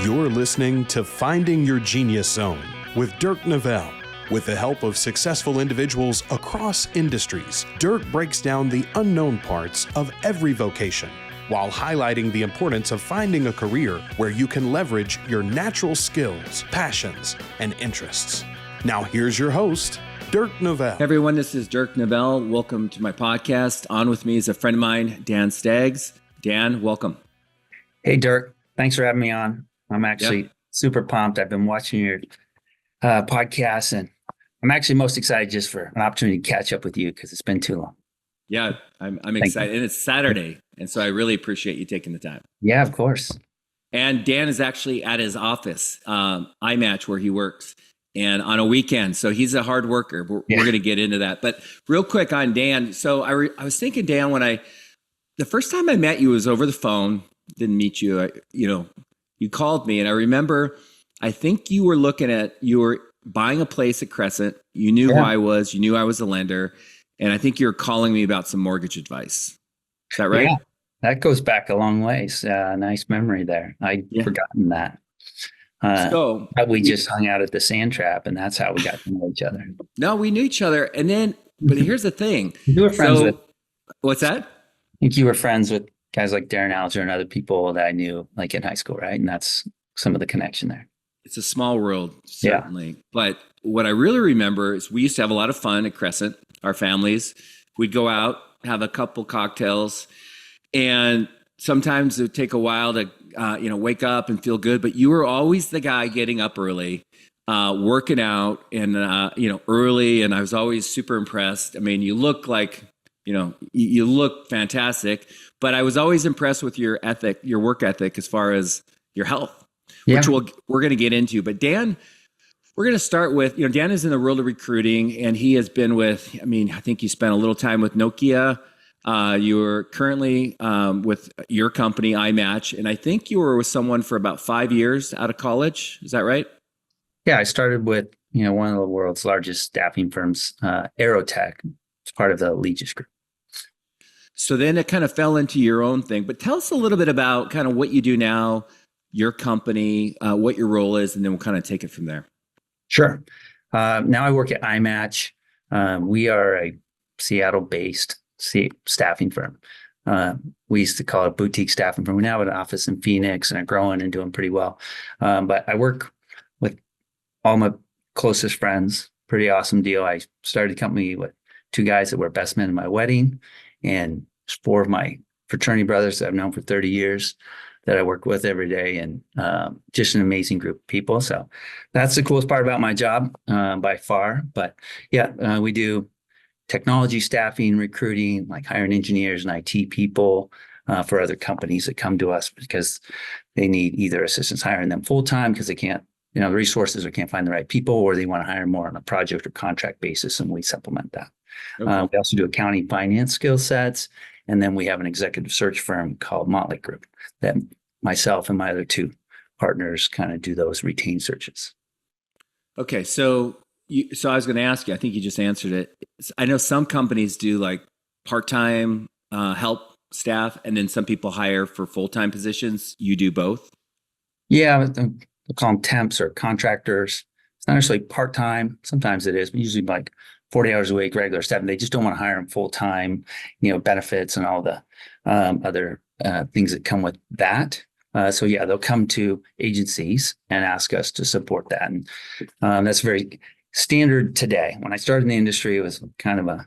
You're listening to Finding Your Genius Zone with Dirk Nevelle. With the help of successful individuals across industries, Dirk breaks down the unknown parts of every vocation while highlighting the importance of finding a career where you can leverage your natural skills, passions, and interests. Now here's your host, Dirk Nevelle. Hey everyone, this is Dirk Nevelle. Welcome to my podcast. On with me is a friend of mine, Dan Staggs. Dan, welcome. Hey Dirk, thanks for having me on. I'm actually super pumped. I've been watching your podcast, and I'm actually most excited just for an opportunity to catch up with you because it's been too long. Yeah, I'm excited. And it's Saturday, and so I really appreciate you taking the time. Yeah, of course. And Dan is actually at his office, iMatch, where he works, and on a weekend. So he's a hard worker. We're going to get into that. But real quick on Dan. So I was thinking, Dan, the first time I met you was over the phone. Didn't meet you, you called me, and I remember, I think you were buying a place at Crescent. You knew who I was. You knew I was a lender. And I think you were calling me about some mortgage advice. Is that right? Yeah, that goes back a long ways. Nice memory there. I'd forgotten that. So we just hung out at the Sand Trap, and that's how we got to know each other. No, we knew each other. And then, but here's the thing. You were friends with... What's that? I think you were friends with guys like Darren Alger and other people that I knew like in high school, right? And that's some of the connection there. It's a small world, certainly. Yeah. But what I really remember is we used to have a lot of fun at Crescent, our families. We'd go out, have a couple cocktails, and sometimes it would take a while to, wake up and feel good. But you were always the guy getting up early, working out and, early. And I was always super impressed. I mean, you look like, you look fantastic, but I was always impressed with your ethic, your work ethic, as far as your health, which we're going to get into. But Dan, we're going to start with, Dan is in the world of recruiting, and he has been with, I think you spent a little time with Nokia. You're currently with your company, iMatch, and I think you were with someone for about 5 years out of college. Is that right? Yeah, I started with, one of the world's largest staffing firms, Aerotech. It's part of the Legis Group. So then it kind of fell into your own thing. But tell us a little bit about kind of what you do now, your company, what your role is, and then we'll kind of take it from there. Sure. Now I work at iMatch. We are a Seattle-based staffing firm. We used to call it a boutique staffing firm. We now have an office in Phoenix and are growing and doing pretty well. But I work with all my closest friends. Pretty awesome deal. I started a company with 2 guys that were best men in my wedding, and 4 of my fraternity brothers that I've known for 30 years that I work with every day, and just an amazing group of people. So that's the coolest part about my job by far. But we do technology staffing, recruiting, like hiring engineers and IT people for other companies that come to us because they need either assistance hiring them full-time because they can't, the resources or can't find the right people, or they want to hire more on a project or contract basis, and we supplement that. Okay. We also do accounting, finance skill sets, and then we have an executive search firm called Motley Group that myself and my other 2 partners kind of do those retained searches. Okay, so I was going to ask you, I think you just answered it. I know some companies do like part-time help staff, and then some people hire for full-time positions. You do both? Yeah, we'll call them temps or contractors. It's not necessarily part-time. Sometimes it is, but usually like 40 hours a week, regular 7. They just don't want to hire them full-time, benefits and all the other things that come with that. They'll come to agencies and ask us to support that. And that's very standard today. When I started in the industry, it was kind of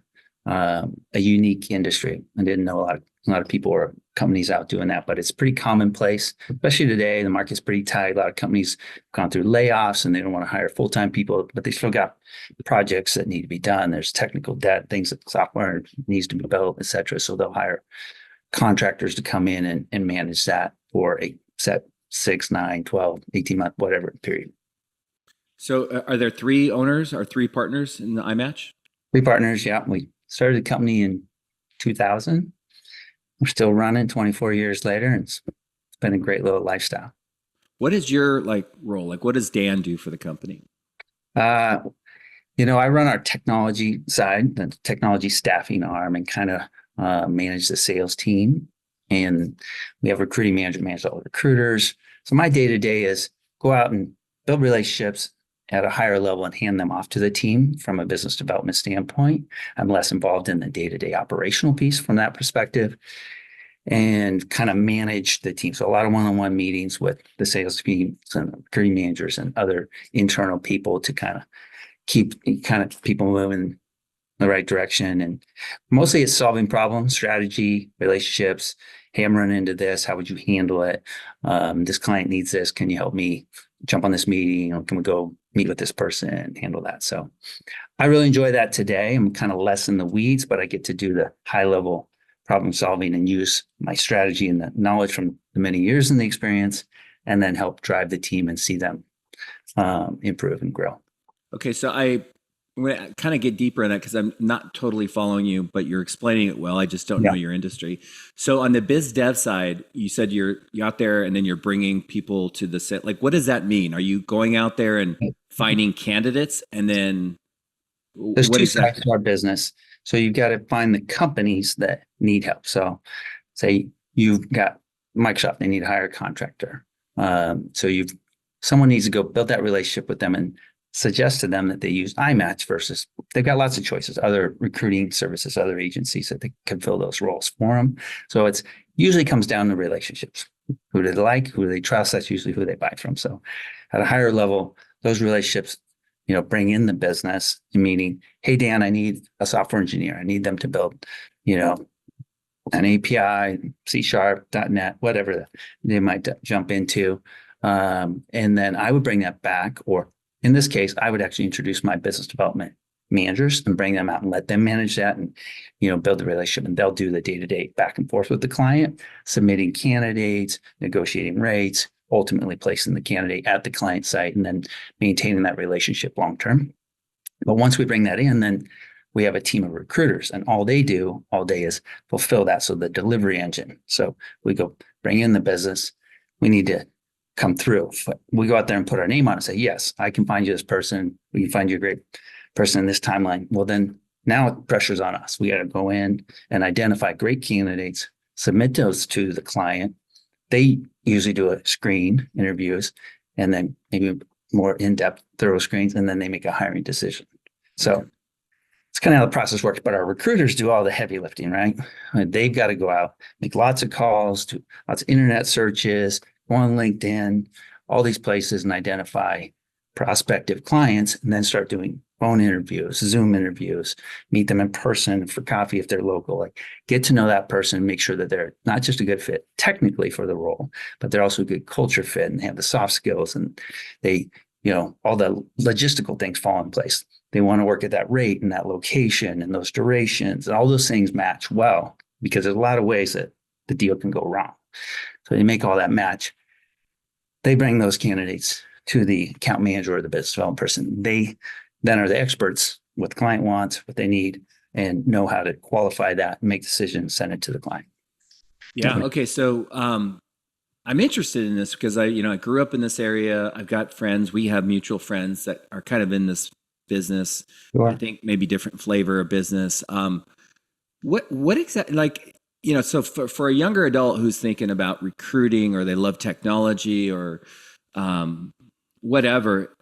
a unique industry. I didn't know a lot of people or companies out doing that, but it's pretty commonplace, especially today. The market's pretty tight. A lot of companies have gone through layoffs and they don't want to hire full-time people, but they still got projects that need to be done. There's technical debt, things that software needs to be built, et cetera. So they'll hire contractors to come in and manage that for a set 6, 9, 12, 18-month, whatever period. So are there 3 owners or 3 partners in the iMatch? 3 partners, yeah. We started the company in 2000. We're still running 24 years later, and it's been a great little lifestyle. What is your role? What does Dan do for the company? I run our technology side, the technology staffing arm, and kind of manage the sales team. and we have a recruiting manager manage all the recruiters. So my day-to-day is go out and build relationships at a higher level and hand them off to the team from a business development standpoint. I'm less involved in the day-to-day operational piece from that perspective, and kind of manage the team. So a lot of one-on-one meetings with the sales teams and recruiting managers and other internal people to kind of keep people moving in the right direction. And mostly it's solving problems, strategy, relationships. Hey, I'm running into this. How would you handle it? This client needs this. Can you help me jump on this meeting? Or can we go meet with this person and handle that? So I really enjoy that today. I'm kind of less in the weeds, but I get to do the high level problem solving and use my strategy and the knowledge from the many years and the experience, and then help drive the team and see them improve and grow. Okay, so I'm going to kind of get deeper in that because I'm not totally following you, but you're explaining it well. I just don't know your industry. So on the biz dev side, you said you're out there and then you're bringing people to the set. Like, what does that mean? Are you going out there and finding candidates and then there's two sides to our business. So you've got to find the companies that need help. So say you've got Microsoft, they need to hire a contractor. So someone needs to go build that relationship with them and suggest to them that they use iMatch versus they've got lots of choices, other recruiting services, other agencies that they can fill those roles for them. So it's usually comes down to relationships. Who do they like? Who do they trust? That's usually who they buy from. So at a higher level, those relationships, bring in the business, meaning, hey, Dan, I need a software engineer. I need them to build, an API, C#, .NET, whatever they might jump into. And then I would bring that back, or in this case, I would actually introduce my business development managers and bring them out and let them manage that and, build the relationship. And they'll do the day-to-day back and forth with the client, submitting candidates, negotiating rates, ultimately placing the candidate at the client site, and then maintaining that relationship long-term. But once we bring that in, then we have a team of recruiters, and all they do all day is fulfill that. So the delivery engine. So we go bring in the business. We need to come through. We go out there and put our name on it and say, yes, I can find you this person. We can find you a great person in this timeline. Well, then now pressure's on us. We got to go in and identify great candidates, submit those to the client. They usually do a screen interviews and then maybe more in-depth thorough screens, and then they make a hiring decision. So it's kind of how the process works, but our recruiters do all the heavy lifting, right? They've got to go out, make lots of calls, do lots of internet searches, go on LinkedIn, all these places, and identify prospective clients, and then start doing phone interviews, Zoom interviews, meet them in person for coffee if they're local, like get to know that person, make sure that they're not just a good fit technically for the role, but they're also a good culture fit and have the soft skills, and they, all the logistical things fall in place. They want to work at that rate and that location and those durations, and all those things match well, because there's a lot of ways that the deal can go wrong. So they make all that match. They bring those candidates to the account manager or the business development person. They then are the experts, what the client wants, what they need, and know how to qualify that, make decisions, send it to the client. Yeah. Okay. So I'm interested in this because I grew up in this area. I've got friends. We have mutual friends that are kind of in this business. Sure. I think maybe different flavor of business. What exactly, so for a younger adult who's thinking about recruiting, or they love technology, or whatever,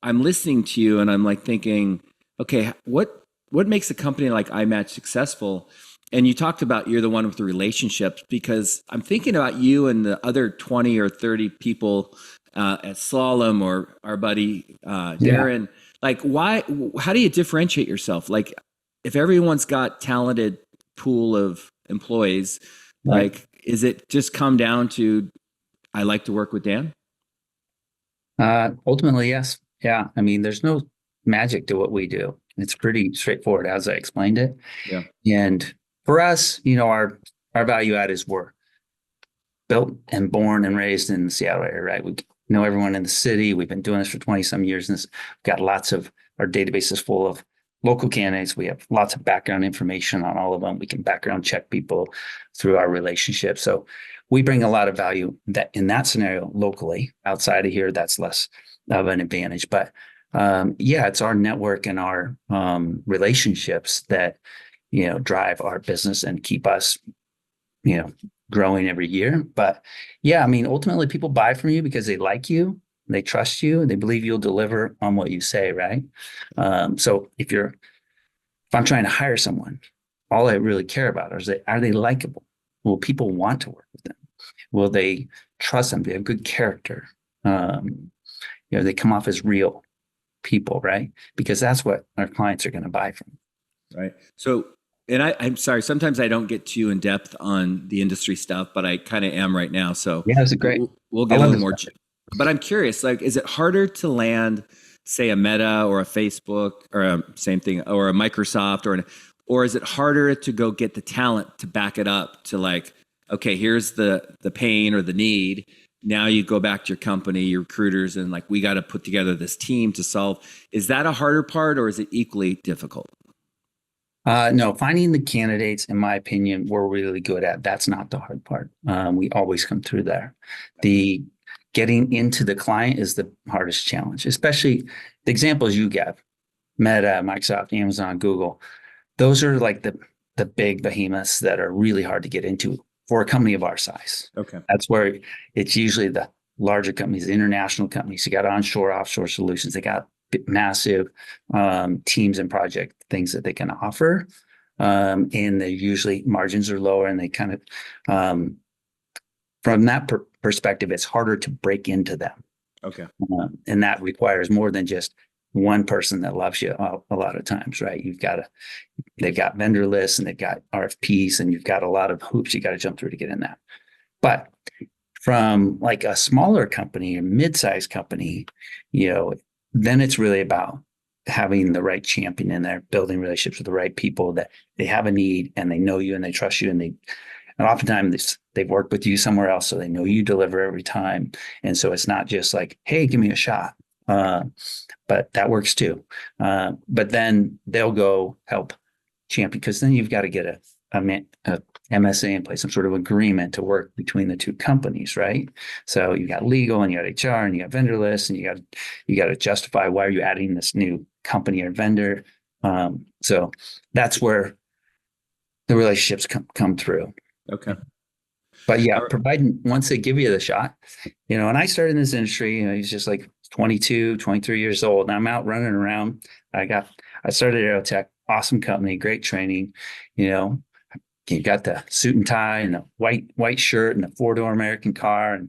I'm listening to you and I'm like thinking, okay, what makes a company like iMatch successful? And you talked about you're the one with the relationships, because I'm thinking about you and the other 20 or 30 people at Slalom, or our buddy Darren. Yeah. Like, how do you differentiate yourself? Like, if everyone's got talented pool of employees, right, like, is it just come down to, I like to work with Dan? Ultimately, yes. Yeah. I mean, there's no magic to what we do. It's pretty straightforward as I explained it. Yeah. And for us, our value add is we're built and born and raised in the Seattle area, right? We know everyone in the city. We've been doing this for 20 some years. And we've got lots of, our database is full of local candidates. We have lots of background information on all of them. We can background check people through our relationship. So we bring a lot of value that in that scenario locally. Outside of here, that's less of an advantage. But it's our network and our relationships that drive our business and keep us growing every year. But yeah, I mean, ultimately people buy from you because they like you, they trust you, and they believe you'll deliver on what you say, right? So if I'm trying to hire someone, all I really care about is are they likable? Will people want to work with them? Will they trust them? Do they have good character? They come off as real people, right? Because that's what our clients are going to buy from. Right. So, and I'm sorry, sometimes I don't get too in depth on the industry stuff, but I kind of am right now. So yeah, it's great. We'll get a little more. But I'm curious, like, is it harder to land, say, a Meta or a Facebook or same thing, or a Microsoft, or is it harder to go get the talent to back it up to like, okay, here's the pain or the need. Now you go back to your company, your recruiters, and like, we got to put together this team to solve. Is that a harder part, or is it equally difficult? No, finding the candidates, in my opinion, we're really good at. That's not the hard part. We always come through there. The getting into the client is the hardest challenge, especially the examples you gave, Meta, Microsoft, Amazon, Google. Those are like the big behemoths that are really hard to get into for a company of our size. Okay. That's where it's usually the larger companies, the international companies. You got onshore, offshore solutions. They got massive teams and project things that they can offer. And they usually margins are lower, and they kind of, from that perspective, it's harder to break into them. Okay. And that requires more than just one person that loves you a lot of times, right? They've got vendor lists and they've got RFPs, and you've got a lot of hoops you got to jump through to get in that. But from like a smaller company or mid-sized company, then it's really about having the right champion in there, building relationships with the right people that they have a need and they know you and they trust you, and oftentimes they've worked with you somewhere else, so they know you deliver every time. And so it's not just like, hey, give me a shot. But that works too. But then they'll go help champion, because then you've got to get a MSA in place, some sort of agreement to work between the two companies, right? So you got legal, and you got HR, and you got vendor lists, and you got to justify why are you adding this new company or vendor. So that's where the relationships come through. Okay. But yeah, providing once they give you the shot, and I started in this industry, he's just like 22, 23 years old, and I'm out running around. I started Aerotech, awesome company, great training, you got the suit and tie and the white shirt and the 4-door American car. And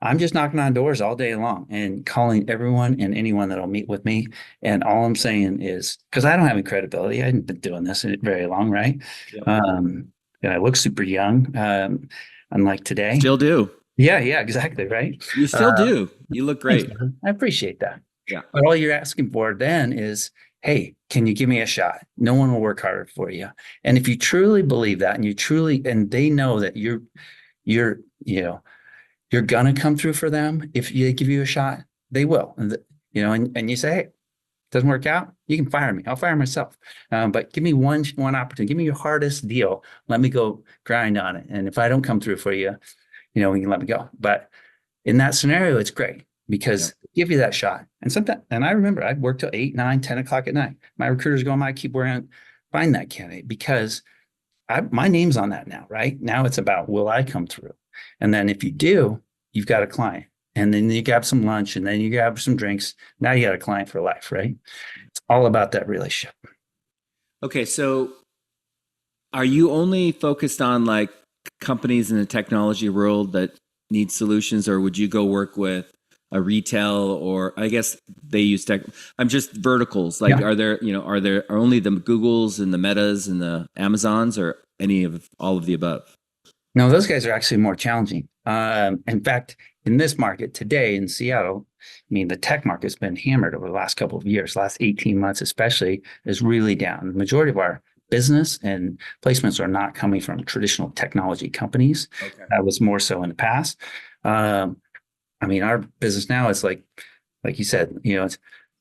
I'm just knocking on doors all day long and calling everyone and anyone that'll meet with me. And all I'm saying is, because I don't have any credibility, I haven't been doing this very long, right? Yep. And I look super young, unlike today. Still do. Yeah, exactly, right? You still do. You look great. Thanks, I appreciate that. Yeah. But all you're asking for then is, hey, can you give me a shot? No one will work harder for you. And if you truly believe that, and they know that you're gonna come through for them, if they give you a shot, they will. And you say, hey, it doesn't work out, you can fire me. I'll fire myself. But give me one opportunity. Give me your hardest deal. Let me go grind on it. And if I don't come through for you, we can let me go. But in that scenario, it's great, because give you that shot. And I remember I'd work till 8, 9, 10 o'clock at night. My recruiters go, I keep working, find that candidate, because my name's on that now, right? Now it's about, will I come through? And then if you do, you've got a client. And then you grab some lunch, and then you grab some drinks. Now you got a client for life, right? It's all about that relationship. Okay. So are you only focused on like companies in the technology world that need solutions, or would you go work with a retail, or I guess they use tech? I'm just verticals. Like, are there only the Googles and the Metas and the Amazons, or any of all of the above? No, those guys are actually more challenging. In fact, in this market today in Seattle, the tech market's been hammered over the last couple of years. Last 18 months especially is really down. The majority of our business and placements are not coming from traditional technology companies. Okay. That was more so in the past. Our business now is like you said, it's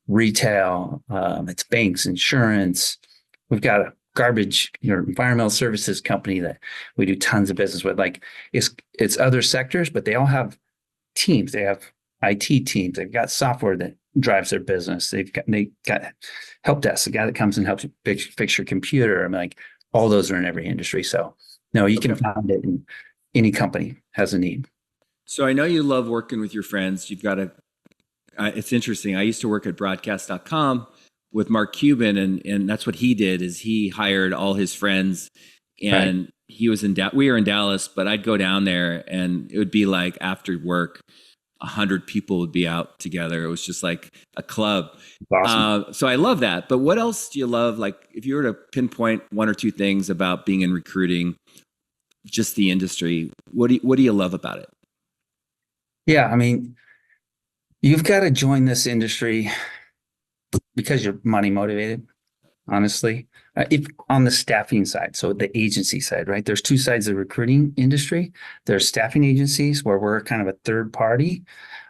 retail, it's banks, insurance. We've got a garbage, environmental services company that we do tons of business with. Like it's other sectors, but they all have teams. They have IT teams. They've got software that drives their business. They got help desk, the guy that comes and helps you fix your computer. All those are in every industry. So No, you can Okay. find it in any company has a need. So I know you love working with your friends. You've got a, it's interesting. I used to work at broadcast.com with Mark Cuban, and that's what he did is he hired all his friends, Right. and he was in, we were in Dallas, but I'd go down there and it would be like after work, 100 people would be out together. It was just like a club. Awesome. So I love that. But what else do you love? Like if you were to pinpoint one or two things about being in recruiting, just the industry, what do you love about it? Yeah. I mean, you've got to join this industry because you're money motivated, honestly. If on the staffing side, so the agency side, right? There's two sides of the recruiting industry. There's staffing agencies where we're kind of a third party.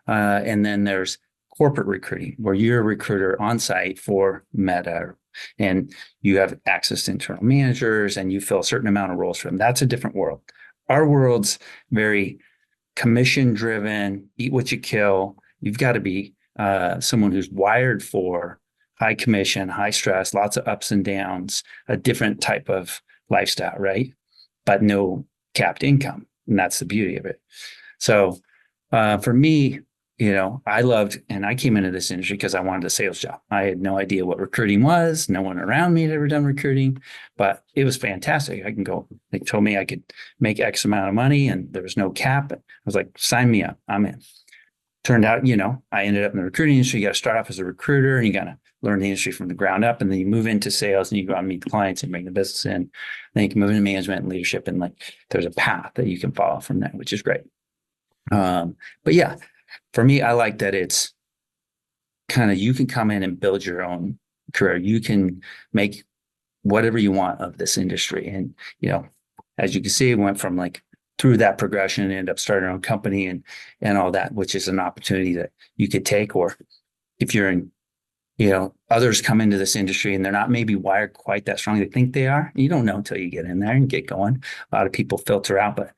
And then there's corporate recruiting where you're a recruiter on site for Meta and you have access to internal managers and you fill a certain amount of roles for them. That's a different world. Our world's very commission driven, eat what you kill. You've got to be someone who's wired for high commission, high stress, lots of ups and downs, a different type of lifestyle, right? But no capped income. And that's the beauty of it. So for me, I loved, and I came into this industry because I wanted a sales job. I had no idea what recruiting was. No one around me had ever done recruiting, but it was fantastic. I can go, they told me I could make X amount of money and there was no cap. I was like, sign me up. I'm in. Turned out, I ended up in the recruiting industry. You got to start off as a recruiter and you got to learn the industry from the ground up. And then you move into sales and you go out and meet the clients and bring the business in. Then you can move into management and leadership. And like, there's a path that you can follow from that, which is great. But yeah, for me, I like that it's kind of, you can come in and build your own career. You can make whatever you want of this industry. And, as you can see, it went from like through that progression and end up starting our own company and all that, which is an opportunity that you could take. Or if you're in, others come into this industry and they're not maybe wired quite that strong. They think they are. You don't know until you get in there and get going. A lot of people filter out, but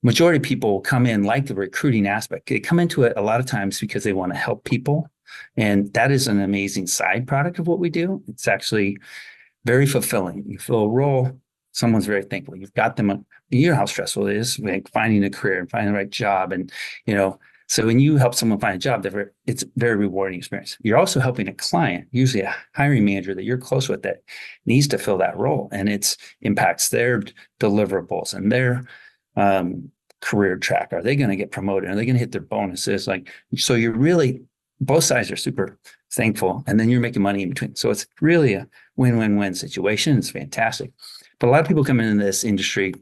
majority of people come in like the recruiting aspect. They come into it a lot of times because they want to help people. And that is an amazing side product of what we do. It's actually very fulfilling. You fill a role, someone's very thankful. You've got them, you know how stressful it is, like finding a career and finding the right job. And, so when you help someone find a job, it's a very rewarding experience. You're also helping a client, usually a hiring manager that you're close with that needs to fill that role. And it impacts their deliverables and their career track. Are they going to get promoted? Are they going to hit their bonuses? So you're really, both sides are super thankful, and then you're making money in between. So it's really a win-win-win situation. It's fantastic. But a lot of people come into this industry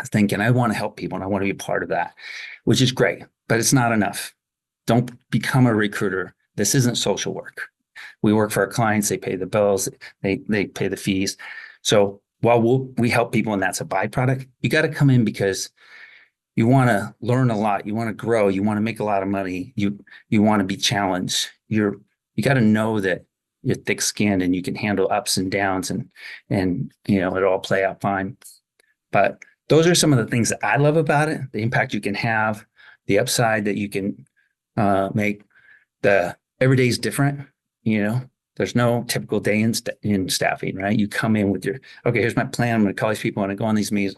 thinking, I want to help people and I want to be a part of that, which is great, but it's not enough. Don't become a recruiter. This isn't social work. We work for our clients. They pay the bills. They pay the fees. So while we help people and that's a byproduct, you got to come in because you want to learn a lot. You want to grow. You want to make a lot of money. You want to be challenged. You got to know that you're thick-skinned and you can handle ups and downs and it'll all play out fine. But those are some of the things that I love about it. The impact you can have, the upside that you can make. The every day is different. There's no typical day in staffing, right? You come in with okay, here's my plan. I'm going to call these people. I'm going to go on these meetings.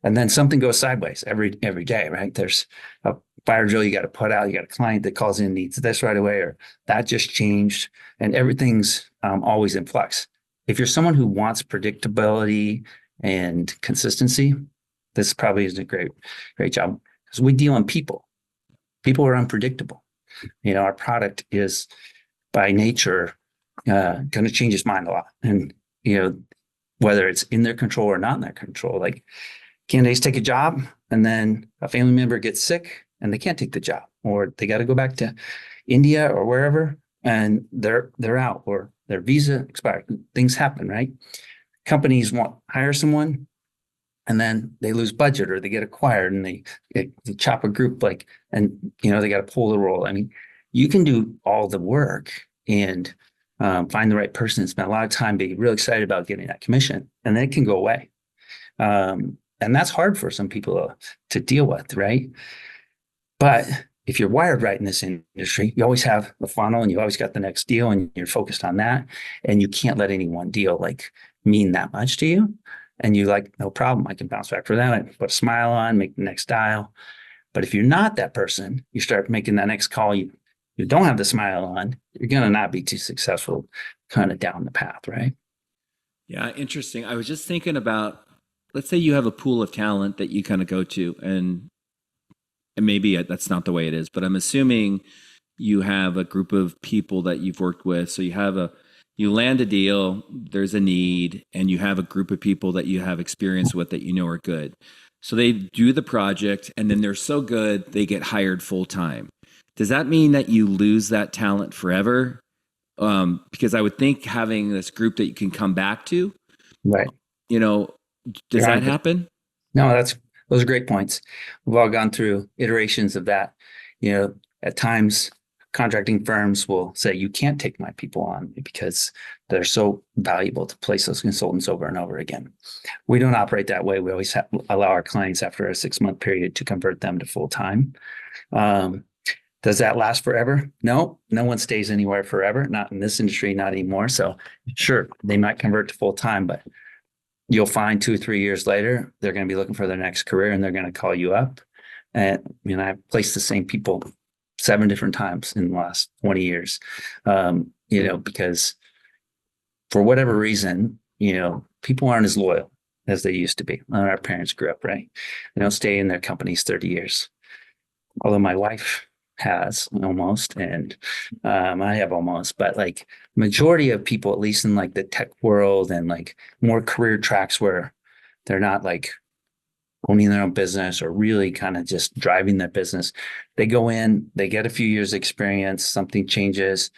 And then something goes sideways every day, right? There's a fire drill you got to put out. You got a client that calls in, needs this right away, or that just changed. And everything's always in flux. If you're someone who wants predictability and consistency, this probably is a great job because we deal in people. People are unpredictable. Our product is by nature going to change its mind a lot. And, whether it's in their control or not in their control, like candidates take a job and then a family member gets sick and they can't take the job, or they got to go back to India or wherever and they're out, or their visa expired. Things happen, right? Companies hire someone and then they lose budget or they get acquired and they chop a group and they got to pull the role. I mean, you can do all the work and find the right person and spend a lot of time being real excited about getting that commission, and then it can go away. And that's hard for some people to deal with, right? But if you're wired right in this industry, you always have the funnel and you always got the next deal and you're focused on that. And you can't let any one deal mean that much to you. and you like, no problem, I can bounce back for that. I put a smile on, make the next dial. But if you're not that person, you start making that next call, you don't have the smile on, you're going to not be too successful kind of down the path, right? Yeah, interesting. I was just thinking about, let's say you have a pool of talent that you kind of go to, and maybe that's not the way it is, but I'm assuming you have a group of people that you've worked with. So you land a deal, there's a need, and you have a group of people that you have experience with that you know are good. So they do the project, and then they're so good, they get hired full time. Does that mean that you lose that talent forever? Because I would think having this group that you can come back to, Right. Does that happen? No, those are great points. We've all gone through iterations of that. At times contracting firms will say, you can't take my people on because they're so valuable to place those consultants over and over again. We don't operate that way. We always allow our clients after a 6-month period to convert them to full time. Does that last forever? No one stays anywhere forever. Not in this industry, not anymore. So sure, they might convert to full time, but you'll find 2 or 3 years later, they're going to be looking for their next career and they're going to call you up. And I've placed the same people 7 different times in the last 20 years, because for whatever reason, people aren't as loyal as they used to be. Our parents grew up, right? They don't stay in their companies 30 years. Although my wife has almost, and I have almost, but like majority of people, at least in like the tech world and like more career tracks where they're not like owning their own business or really kind of just driving their business, they go in, they get a few years experience, something changes,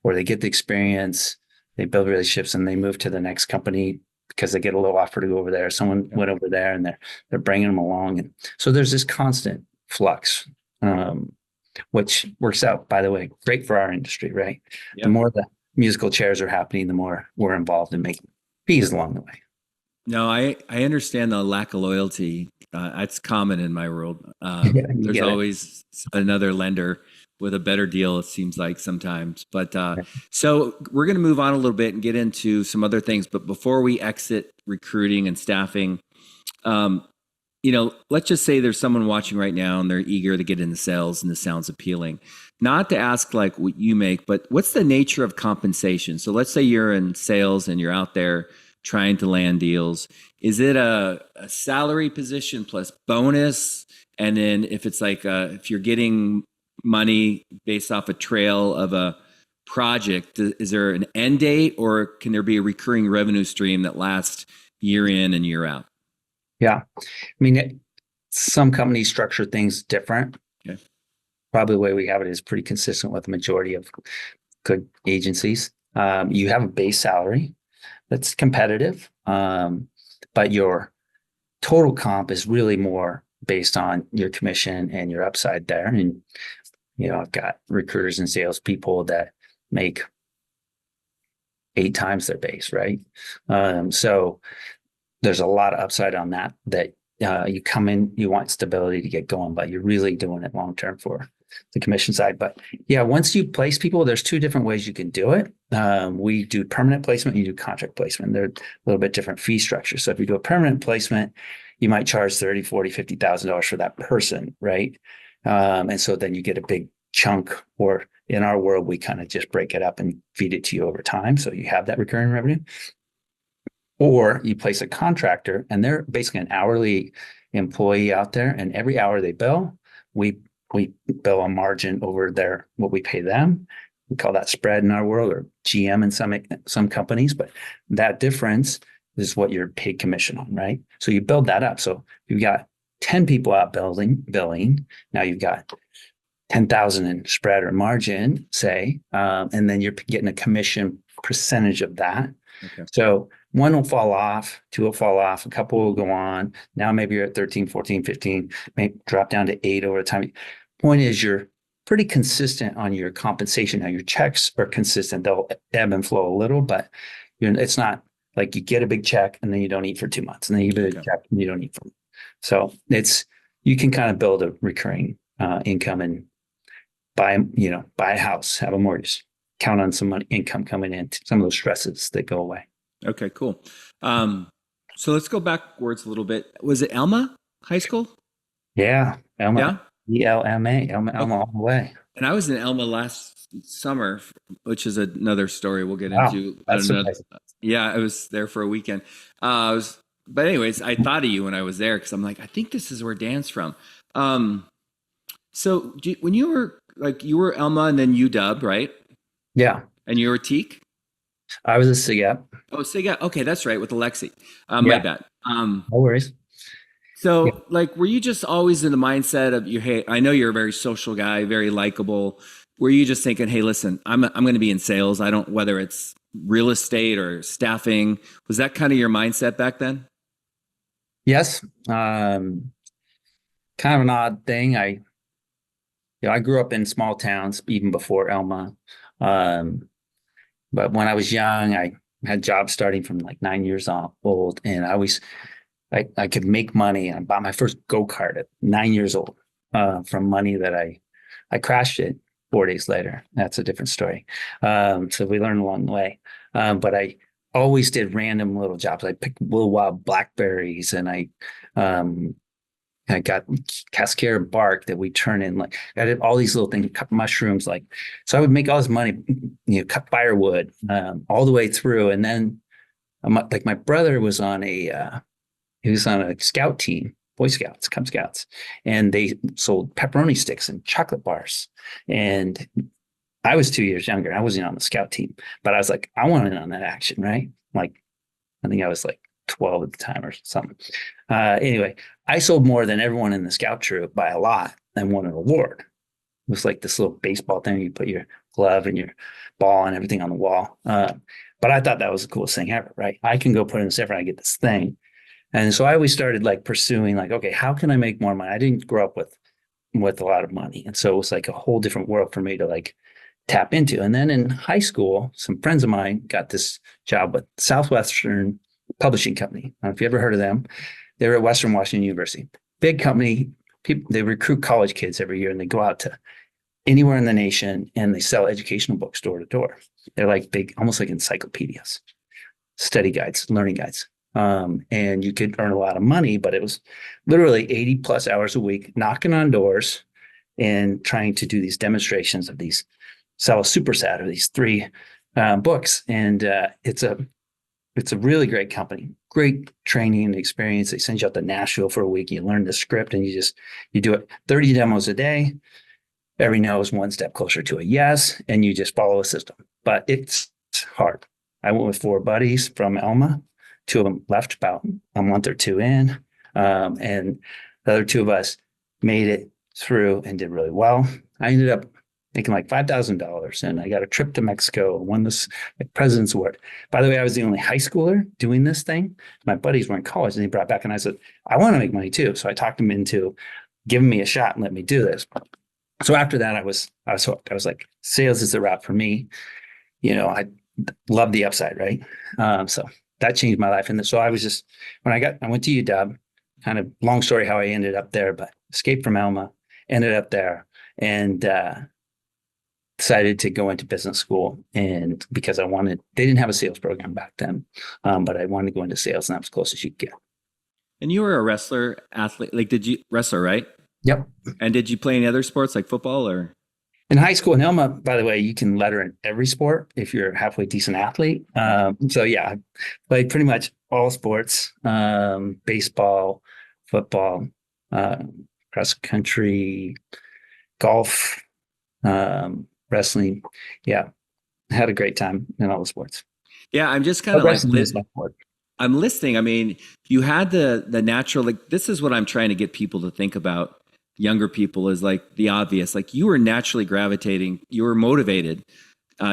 or they get the experience, they build relationships, and they move to the next company because they get a little offer to go over there. Someone went over there and they're bringing them along. And so there's this constant flux, which works out, by the way, great for our industry, right? Yep. The more the musical chairs are happening, the more we're involved in making fees along the way. No, I understand the lack of loyalty. It's common in my world. There's always another lender with a better deal, it seems like sometimes. But so we're going to move on a little bit and get into some other things. But before we exit recruiting and staffing, let's just say there's someone watching right now and they're eager to get into sales and this sounds appealing. Not to ask like what you make, but what's the nature of compensation? So let's say you're in sales and you're out there trying to land deals. Is it a salary position plus bonus? And then if it's like if you're getting money based off a trail of a project, is there an end date, or can there be a recurring revenue stream that lasts year in and year out? Yeah. Some companies structure things different. Okay. Probably the way we have it is pretty consistent with the majority of good agencies. You have a base salary that's competitive, but your total comp is really more based on your commission and your upside there. And, I've got recruiters and salespeople that make 8 times their base, right? So there's a lot of upside on that you come in, you want stability to get going, but you're really doing it long-term for the commission side. But yeah, once you place people, there's 2 different ways you can do it. We do permanent placement, you do contract placement. They're a little bit different fee structure. So if you do a permanent placement, you might charge $30,000, $40,000, $50,000 for that person, right? And so then you get a big chunk, or in our world, we kind of just break it up and feed it to you over time. So you have that recurring revenue. Or you place a contractor and they're basically an hourly employee out there, and every hour they bill, we bill a margin over what we pay them. We call that spread in our world, or GM in some companies, but that difference is what you're paid commission on, right? So you build that up. So you've got 10 people out billing. Now you've got 10,000 in spread or margin, say, and then you're getting a commission percentage of that. Okay. So 1 will fall off, 2 will fall off, a couple will go on. Now maybe you're at 13, 14, 15, maybe drop down to 8 over time. Point is, you're pretty consistent on your compensation. Now your checks are consistent. They'll ebb and flow a little, but it's not like you get a big check and then you don't eat for 2 months, and then you get a check and you don't eat for. So you can kind of build a recurring income and buy a house, have a mortgage, count on some money, income coming in, some of those stresses that go away. Okay, cool. So let's go backwards a little bit. Was it Elma High School? Yeah. Yeah. Elma, ELMA, Elma all the way. And I was in Elma last summer, which is another story we'll get Wow. into. That's Another, surprising. yeah, I was there for a weekend. But anyways, I thought of you when I was there because I'm like, I think this is where Dan's from. So when you were like, you were Elma and then UW, right? Yeah. And you were Teak? I was a SIGEP. Oh, Sega. Okay, that's right, with Alexi. My Yeah. bad. No worries. Yeah. So like, were you just always in the mindset of you? Hey, I know you're a very social guy, very likable. Were you just thinking, hey, listen, I'm going to be in sales. I don't, whether it's real estate or staffing. Was that kind of your mindset back then? Yes. Kind of an odd thing. I grew up in small towns even before Elma. But when I was young, I had jobs starting from like 9 years old, and I could make money. I bought my first go-kart at 9 years old from money that I crashed it 4 days later. That's a different story. So we learned along the way. But I always did random little jobs. I picked little wild blackberries, and I got cascara bark that we turn in. Like I did all these little things, cut mushrooms. Like, so I would make all this money, cut firewood all the way through. And then like my brother was he was on a scout team, Boy Scouts, Cub Scouts, and they sold pepperoni sticks and chocolate bars. And I was 2 years younger. I wasn't on the scout team, but I was like, I wanted on that action, right? Like, I think I was like 12 at the time or something. Anyway, I sold more than everyone in the scout troop by a lot and won an award. It was like this little baseball thing. You put your glove and your ball and everything on the wall. But I thought that was the coolest thing ever, right? I can go put in this effort and I get this thing. And so I always started like pursuing like, okay, how can I make more money? I didn't grow up with a lot of money. And so it was like a whole different world for me to like tap into. And then in high school, some friends of mine got this job with Southwestern Publishing Company. I don't know if you ever heard of them. They were at Western Washington University. Big company. People, they recruit college kids every year and they go out to anywhere in the nation and they sell educational books door to door. They're like big, almost like encyclopedias, study guides, learning guides. And you could earn a lot of money, but it was literally 80 plus hours a week, knocking on doors and trying to do these demonstrations of these, sell a superset or these three books. And it's a really great company, great training and experience. They send you out to Nashville for a week. You learn the script and you do it 30 demos a day. Every no is one step closer to a yes, and you just follow a system. But it's hard. I went with 4 buddies from Elma. 2 of them left about a month or 2 in. And the other 2 of us made it through and did really well. I ended up making like $5,000 and I got a trip to Mexico, won this like, President's Award. By the way, I was the only high schooler doing this thing. My buddies were in college and they brought back and I said, I want to make money too. So I talked them into giving me a shot and let me do this. So after that, I was hooked. I was like, sales is the route for me. I love the upside, right? So that changed my life. And so I was I went to UW, kind of long story how I ended up there, but escaped from Elma, ended up there and decided to go into business school. And because they didn't have a sales program back then, but I wanted to go into sales and that was close as you could get. And you were a wrestler, athlete, like wrestler, right? Yep. And did you play any other sports like football or? In high school in Elma, by the way, you can letter in every sport if you're a halfway decent athlete. So yeah, I played pretty much all sports, baseball, football, cross country, golf, wrestling. Yeah, had a great time in all the sports. Yeah, I'm just kind of like I'm listening. I mean, you had the natural, like this is what I'm trying to get people to think about. Younger people is like the obvious, like you were naturally gravitating, you were motivated,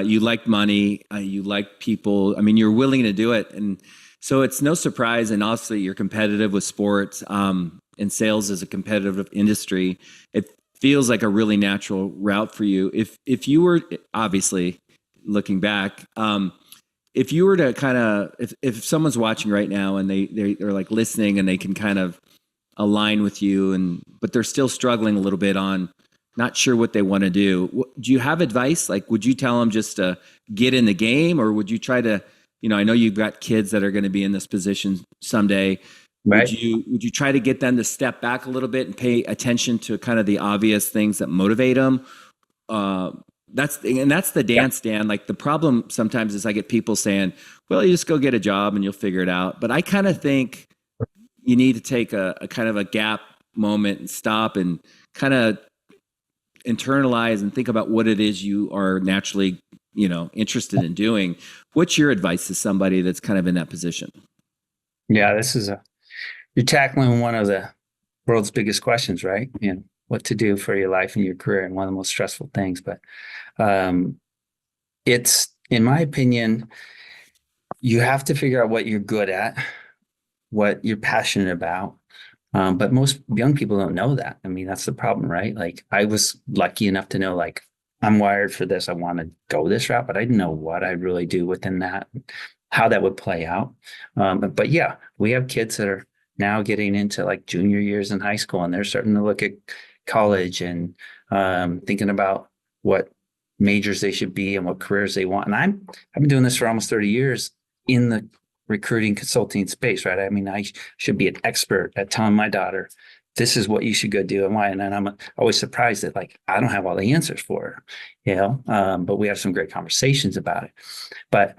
you liked money, you liked people. I mean, you're willing to do it. And so it's no surprise. And obviously you're competitive with sports, and sales is a competitive industry. It feels like a really natural route for you. If you were obviously looking back, if you were to kind of, if someone's watching right now and they're like listening and they can kind of align with you but they're still struggling a little bit on not sure what they want to do. Do you have advice? Like, would you tell them just to get in the game or would you try to I know you've got kids that are going to be in this position someday. Right. Would you try to get them to step back a little bit and pay attention to kind of the obvious things that motivate them? That's the dance, Dan. Like, the problem sometimes is I get people saying, well, you just go get a job and you'll figure it out. But I kind of think you need to take a kind of a gap moment and stop and kind of internalize and think about what it is you are naturally, interested in doing. What's your advice to somebody that's kind of in that position? Yeah, you're tackling one of the world's biggest questions, right? What to do for your life and your career, and one of the most stressful things. But it's, in my opinion, you have to figure out what you're good at, what you're passionate about. But most young people don't know that. I mean, that's the problem, right? Like, I was lucky enough to know, like, I'm wired for this. I want to go this route, but I didn't know what I really do within that, how that would play out. But yeah, we have kids that are now getting into like junior years in high school, and they're starting to look at college and thinking about what majors they should be and what careers they want. And I've been doing this for almost 30 years in the recruiting consulting space, right? I mean, I should be an expert at telling my daughter, this is what you should go do and why. And then I'm always surprised that, like, I don't have all the answers for her, but we have some great conversations about it. But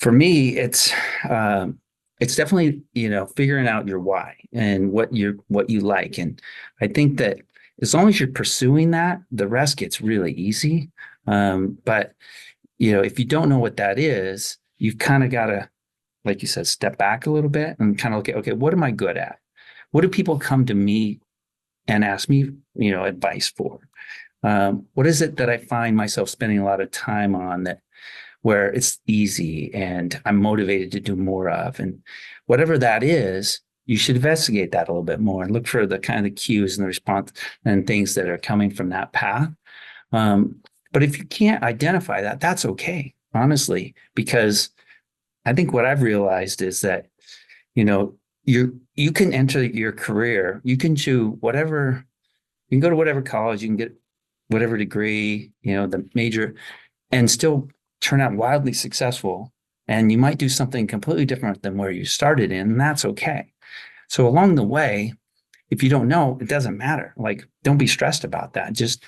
for me, it's definitely, figuring out your why and what you like. And I think that as long as you're pursuing that, the rest gets really easy. But if you don't know what that is, you've kind of got to, like you said, step back a little bit and kind of look at, okay, what am I good at? What do people come to me and ask me, advice for? What is it that I find myself spending a lot of time on, where it's easy and I'm motivated to do more of? And whatever that is, you should investigate that a little bit more and look for the kind of cues and the response and things that are coming from that path. But if you can't identify that, that's okay, honestly, because I think what I've realized is that, you can enter your career, you can do whatever, you can go to whatever college, you can get whatever degree, the major, and still turn out wildly successful. And you might do something completely different than where you started in, and that's okay. So along the way, if you don't know, it doesn't matter. Like, don't be stressed about that. Just,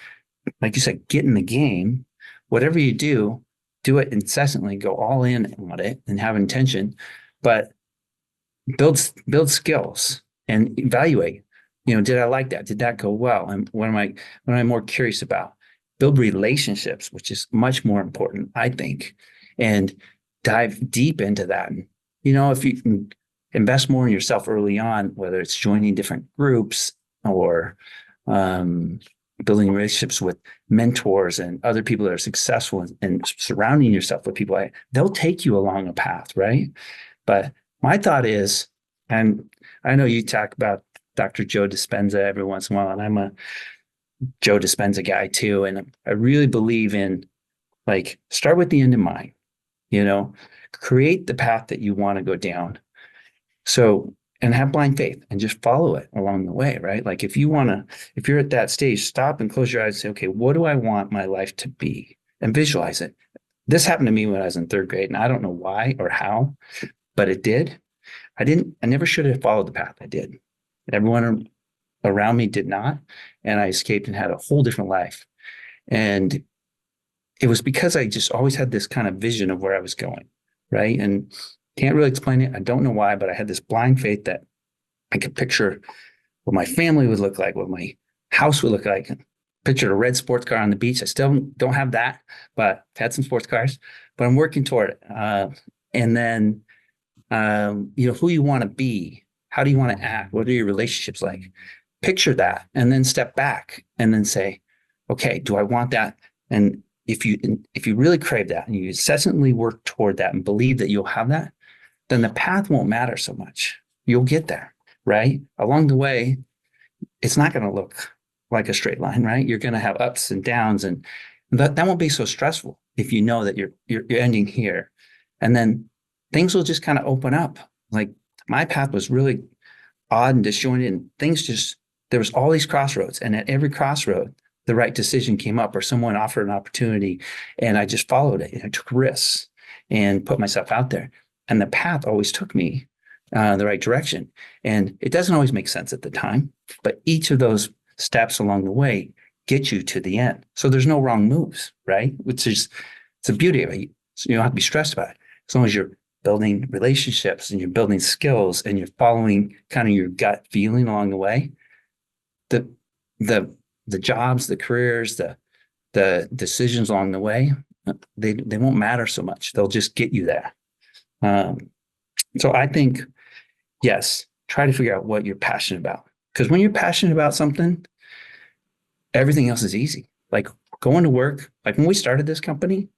like you said, get in the game. Whatever you do it incessantly, go all in on it and have intention, but build skills and evaluate. Did I like that? Did that go well? And what am I more curious about? Build relationships, which is much more important, I think, and dive deep into that. And, if you can invest more in yourself early on, whether it's joining different groups or building relationships with mentors and other people that are successful, and surrounding yourself with people, they'll take you along a path, right? But my thought is, and I know you talk about Dr. Joe Dispenza every once in a while, and I'm a Joe Dispenza guy too. And I really believe in, like, start with the end in mind, create the path that you want to go down. So, and have blind faith and just follow it along the way, right? Like, if you're at that stage, stop and close your eyes and say, okay, what do I want my life to be? And visualize it. This happened to me when I was in third grade, and I don't know why or how, but it did. I never should have followed the path I did. Everyone around me did not. And I escaped and had a whole different life. And it was because I just always had this kind of vision of where I was going, right? And can't really explain it. I don't know why, but I had this blind faith that I could picture what my family would look like, what my house would look like. Pictured a red sports car on the beach. I still don't have that, but I've had some sports cars, but I'm working toward it. And then, who you want to be, how do you want to act? What are your relationships like? Picture that, and then step back and then say, okay, do I want that? And if you really crave that and you incessantly work toward that and believe that you'll have that, then the path won't matter so much. You'll get there, right? Along the way, it's not going to look like a straight line, right? You're going to have ups and downs, and that won't be so stressful if you know that you're ending here. And then things will just kind of open up. Like, my path was really odd and disjointed, and there was all these crossroads, and at every crossroad, the right decision came up, or someone offered an opportunity, and I just followed it, and I took risks. and put myself out there. And the path always took me the right direction. And it doesn't always make sense at the time, but each of those steps along the way get you to the end. So there's no wrong moves, right? Which is, it's the beauty of it. So you don't have to be stressed about it. As long as you're building relationships and you're building skills and you're following kind of your gut feeling along the way, the jobs, the careers, the decisions along the way, they won't matter so much. They'll just get you there. So I think, yes, try to figure out what you're passionate about. Because when you're passionate about something, everything else is easy. Like going to work, like when we started this company,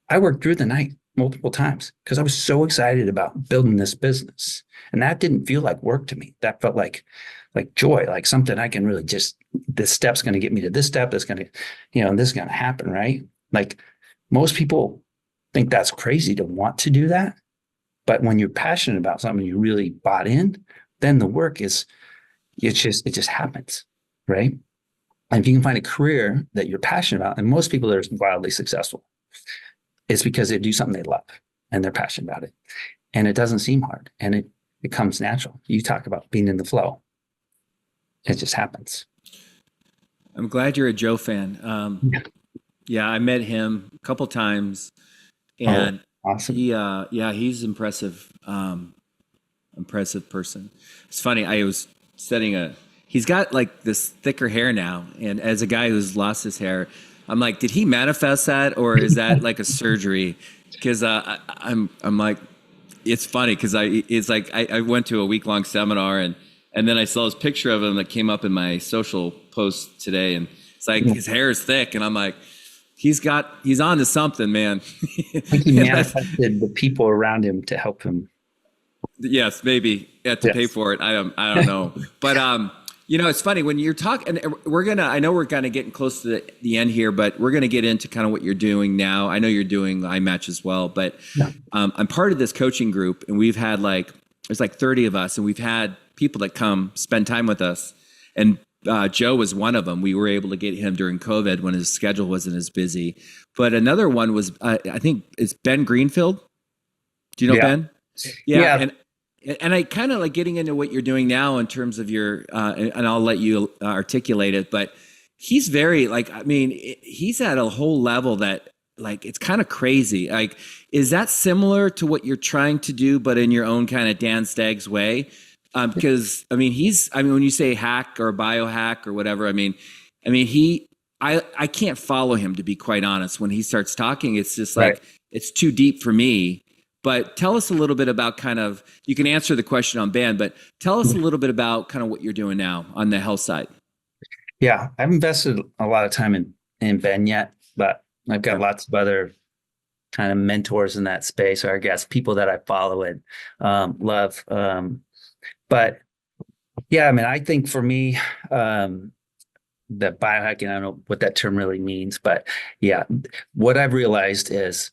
I worked through the night multiple times because I was so excited about building this business. And that didn't feel like work to me. That felt like joy, like something I can really just, this step's going to get me to this step. That's going to, this is going to happen, right? Like most people think that's crazy to want to do that. But when you're passionate about something, you really bought in, then the work it just happens, right? And if you can find a career that you're passionate about, and most people that are wildly successful, it's because they do something they love and they're passionate about it. And it doesn't seem hard and it comes natural. You talk about being in the flow. It just happens. I'm glad you're a Joe fan. Yeah, I met him a couple times and awesome. He's impressive. Impressive person. It's funny. I was he's got like this thicker hair now. And as a guy who's lost his hair, I'm like, did he manifest that, or is that like a surgery? Because I'm like, it's funny because I went to a week-long seminar and then I saw this picture of him that came up in my social post today, and it's like his hair is thick, and I'm like, he's on to something, man. I think he manifested the people around him to help him. Yes, maybe pay for it. I don't know, but it's funny when you're talking, and I know we're kind of getting close to the end here, but we're going to get into kind of what you're doing now. I know you're doing iMatch as well, but I'm part of this coaching group, and we've had there's 30 of us, and we've had people that come spend time with us. And Joe was one of them. We were able to get him during COVID when his schedule wasn't as busy. But another one was, I think it's Ben Greenfield. Do you know Ben? Yeah. And I kind of like getting into what you're doing now in terms of your, and I'll let you articulate it, but he's very he's at a whole level that it's kind of crazy. Like, is that similar to what you're trying to do, but in your own kind of Dan Staggs way? Because when you say hack or biohack or whatever, I can't follow him, to be quite honest. When he starts talking, it's just it's too deep for me. But tell us a little bit about you can answer the question on Ben, but tell us a little bit about kind of what you're doing now on the health side. Yeah, I've invested a lot of time in Ben yet, but I've got lots of other kind of mentors in that space, or I guess people that I follow and love. But yeah, I think for me, the biohacking, I don't know what that term really means, but yeah, what I've realized is,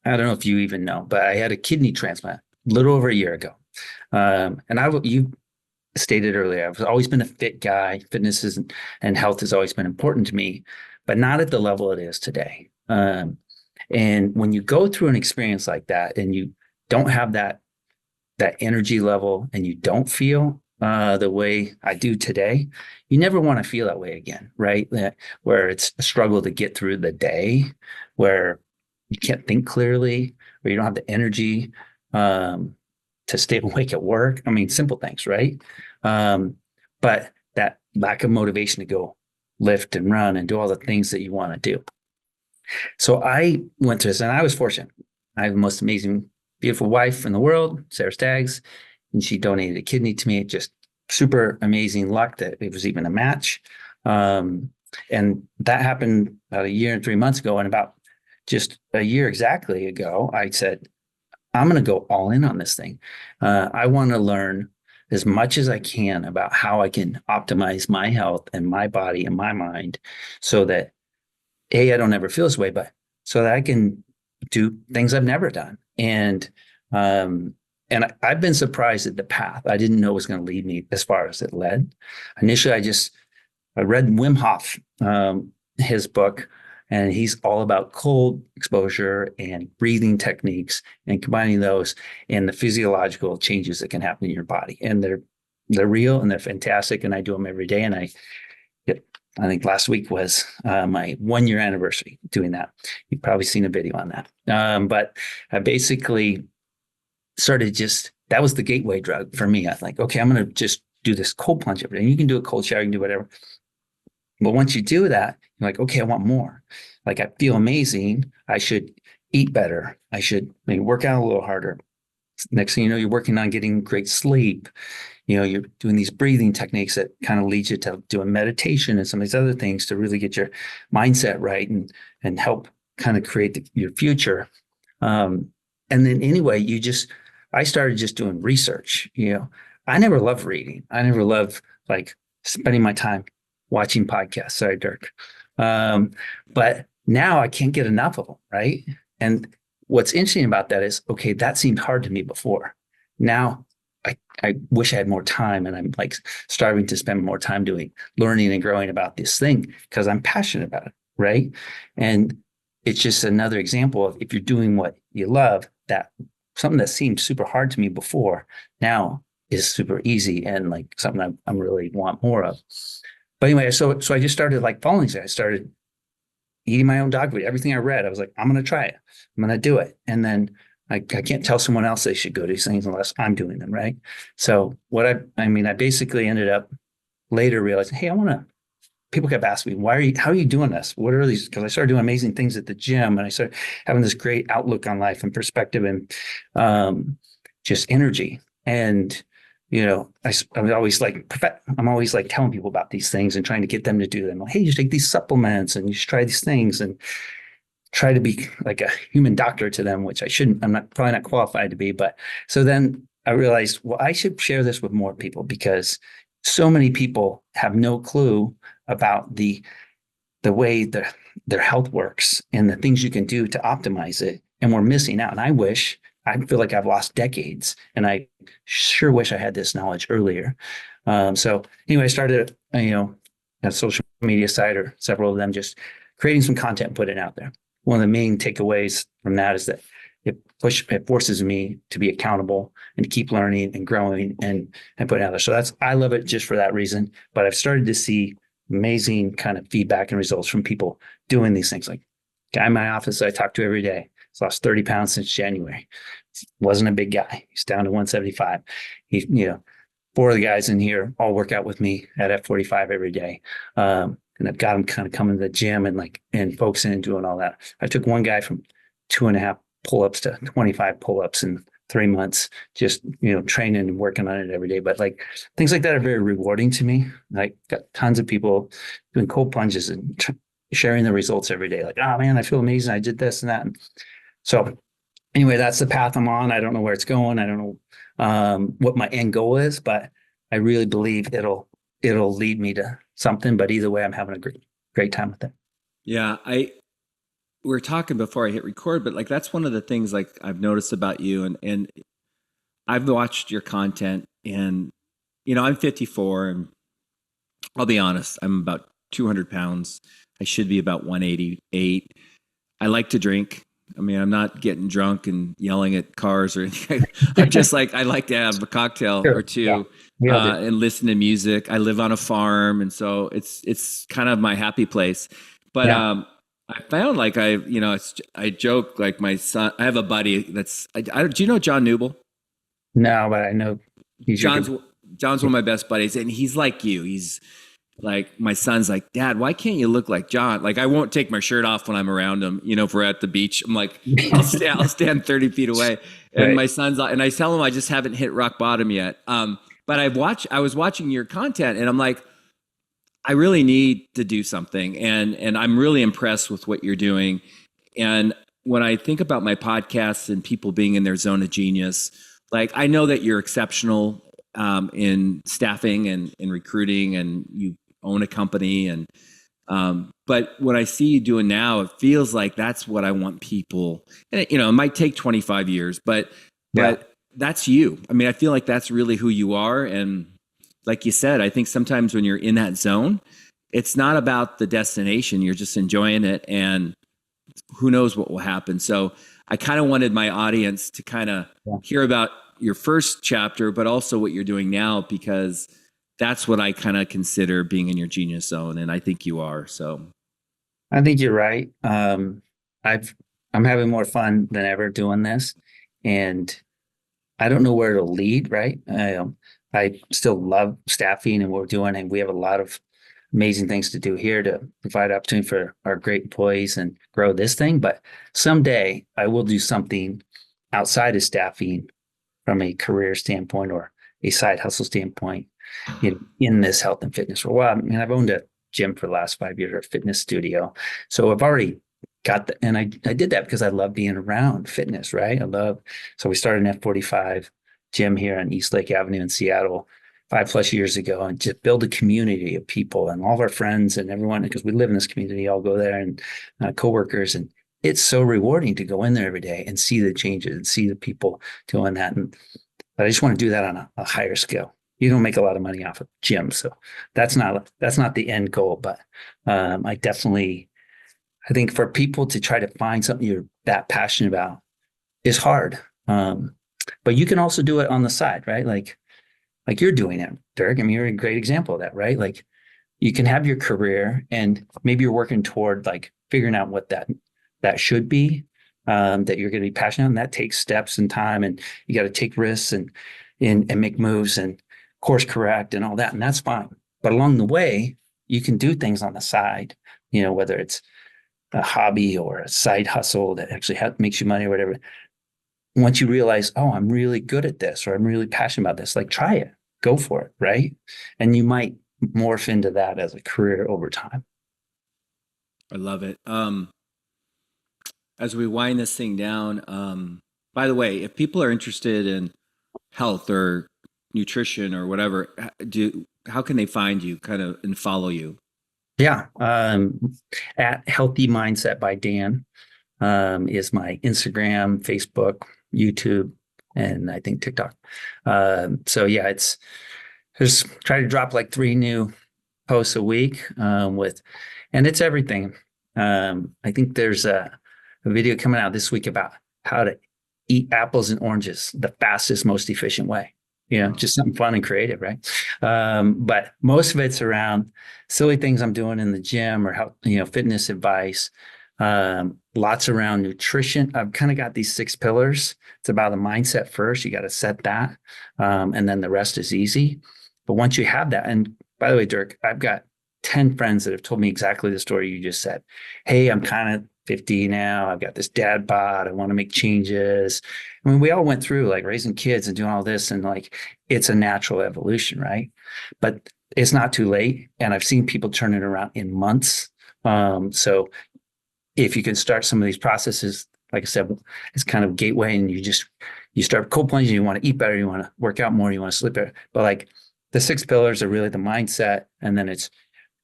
I don't know if you even know, but I had a kidney transplant a little over a year ago. And you stated earlier, I've always been a fit guy. Fitness and health has always been important to me, but not at the level it is today. And when you go through an experience like that and you don't have that energy level and you don't feel the way I do today, you never want to feel that way again, right? Where it's a struggle to get through the day, where you can't think clearly, or you don't have the energy to stay awake at work. Simple things, right? But that lack of motivation to go lift and run and do all the things that you want to do. So I went through this, and I was fortunate. I have the most amazing, beautiful wife in the world, Sarah Staggs, and she donated a kidney to me. Just super amazing luck that it was even a match. And that happened about a year and 3 months ago, and about just a year exactly ago, I said, I'm going to go all in on this thing. I want to learn as much as I can about how I can optimize my health and my body and my mind so that I don't ever feel this way, but so that I can do things I've never done. And I've been surprised at the path. I didn't know it was going to lead me as far as it led. Initially, I read Wim Hof, his book, And he's all about cold exposure and breathing techniques and combining those and the physiological changes that can happen in your body. And they're real and they're fantastic. And I do them every day. And I think last week was my 1 year anniversary doing that. You've probably seen a video on that. But I basically started that was the gateway drug for me. I think, okay, I'm going to just do this cold plunge every day. And you can do a cold shower, you can do whatever. But once you do that, you're like, okay, I want more. Like, I feel amazing. I should eat better. I should maybe work out a little harder. Next thing you know, you're working on getting great sleep. You're doing these breathing techniques that kind of lead you to doing meditation and some of these other things to really get your mindset right and help kind of create your future. And then anyway, I started just doing research. I never loved reading. I never loved like spending my time watching podcasts. Sorry, Dirk. But now I can't get enough of them, right? And what's interesting about that is, okay, that seemed hard to me before. Now I wish I had more time, and I'm like starving to spend more time learning and growing about this thing because I'm passionate about it, right? And it's just another example of, if you're doing what you love, that something that seemed super hard to me before now is super easy and like something I really want more of. But anyway, so I just started like following it. I started eating my own dog food. Everything I read, I was like, I'm going to try it. I'm going to do it. And then I can't tell someone else they should go to these things unless I'm doing them, right? So I basically ended up later realizing, hey, people kept asking me, how are you doing this? What are these? Because I started doing amazing things at the gym, and I started having this great outlook on life and perspective and just energy. And I'm always like telling people about these things and trying to get them to do them. Like, hey, you should take these supplements and you should try these things, and try to be like a human doctor to them, which I shouldn't. I'm probably not qualified to be. But so then I realized, well, I should share this with more people, because so many people have no clue about the way their health works and the things you can do to optimize it, and we're missing out. And I feel like I've lost decades, and I sure wish I had this knowledge earlier. So anyway, I started, a social media site, or several of them, just creating some content and putting it out there. One of the main takeaways from that is that it forces me to be accountable and to keep learning and growing and putting it out there. So I love it just for that reason. But I've started to see amazing kind of feedback and results from people doing these things. Like, guy in my office that I talk to every day, he's lost 30 pounds since January. Wasn't a big guy. He's down to 175. Four of the guys in here all work out with me at F45 every day. And I've got them kind of coming to the gym and focusing and doing all that. I took one guy from 2.5 pull-ups to 25 pull-ups in 3 months, just, training and working on it every day. But like things like that are very rewarding to me. Like, got tons of people doing cold plunges and sharing the results every day. Like, oh man, I feel amazing. I did this and that. And so anyway, that's the path I'm on. I don't know where it's going. I don't know what my end goal is, but I really believe it'll lead me to something. But either way, I'm having a great time with it. Yeah, we were talking before I hit record, but like that's one of the things like I've noticed about you, and I've watched your content, and I'm 54, and I'll be honest, I'm about 200 pounds. I should be about 188. I like to drink. I mean, I'm not getting drunk and yelling at cars or anything. I'm just like, I like to have a cocktail or two and listen to music. I live on a farm, and so it's kind of my happy place. But I found like I joke, like my son, I have a buddy that's, do you know John Newble? No, but I know John's one of my best buddies, and he's like you. He's like, my son's like, Dad, why can't you look like John? Like, I won't take my shirt off when I'm around him. If we're at the beach, I'm like, I'll stand 30 feet away. And right. My son's, and I tell him I just haven't hit rock bottom yet. But I was watching your content, and I'm like, I really need to do something. And I'm really impressed with what you're doing. And when I think about my podcasts and people being in their zone of genius, like, I know that you're exceptional in staffing and in recruiting, and you own a company. And but what I see you doing now, it feels like that's what I want people. And it might take 25 years, but that's you. I mean, I feel like that's really who you are. And like you said, I think sometimes when you're in that zone, it's not about the destination. You're just enjoying it, and who knows what will happen. So I kind of wanted my audience to kind of hear about your first chapter, but also what you're doing now, because that's what I kind of consider being in your genius zone. And I think you are. So I think you're right. I'm having more fun than ever doing this, and I don't know where it'll lead, right? I still love staffing and what we're doing, and we have a lot of amazing things to do here to provide opportunity for our great employees and grow this thing. But someday I will do something outside of staffing from a career standpoint or a side hustle standpoint in this health and fitness world. Well, I mean, I've owned a gym for the last 5 years, or a fitness studio. So I've already got that. And I did that because I love being around fitness, right? So we started an F45 gym here on East Lake Avenue in Seattle 5+ years ago, and just build a community of people, and all of our friends and everyone, because we live in this community, all go there, and coworkers. And it's so rewarding to go in there every day and see the changes and see the people doing that. But I just want to do that on a higher scale. You don't make a lot of money off of gyms, so that's not the end goal. But I think for people to try to find something you're that passionate about is hard. But you can also do it on the side, right? Like you're doing it, Dirk. I mean, you're a great example of that, right? Like you can have your career, and maybe you're working toward like figuring out what that should be, that you're going to be passionate on. That takes steps and time, and you got to take risks and make moves and course correct and all that. And that's fine. But along the way, you can do things on the side, whether it's a hobby or a side hustle that actually makes you money or whatever. Once you realize, oh, I'm really good at this, or I'm really passionate about this, like try it, go for it, right? And you might morph into that as a career over time. I love it. As we wind this thing down, by the way, if people are interested in health or nutrition or whatever, how can they find you and follow you? Yeah. At Healthy Mindset by Dan is my Instagram, Facebook, YouTube, and I think TikTok. So yeah, just try to drop like 3 new posts a week and it's everything. I think there's a video coming out this week about how to eat apples and oranges the fastest, most efficient way. Just something fun and creative, right? But most of it's around silly things I'm doing in the gym or health, fitness advice. Lots around nutrition. I've kind of got these 6 pillars. It's about the mindset first. You got to set that. And then the rest is easy. But once you have that, and by the way, Dirk, I've got 10 friends that have told me exactly the story you just said. Hey, I'm kind of 50 now. I've got this dad bod. I want to make changes. I mean, we all went through like raising kids and doing all this, and like, it's a natural evolution, right? But it's not too late. And I've seen people turn it around in months. So if you can start some of these processes, like I said, it's kind of gateway, and you start cold plunging, you want to eat better, you want to work out more, you want to sleep better. But like the 6 pillars are really the mindset. And then it's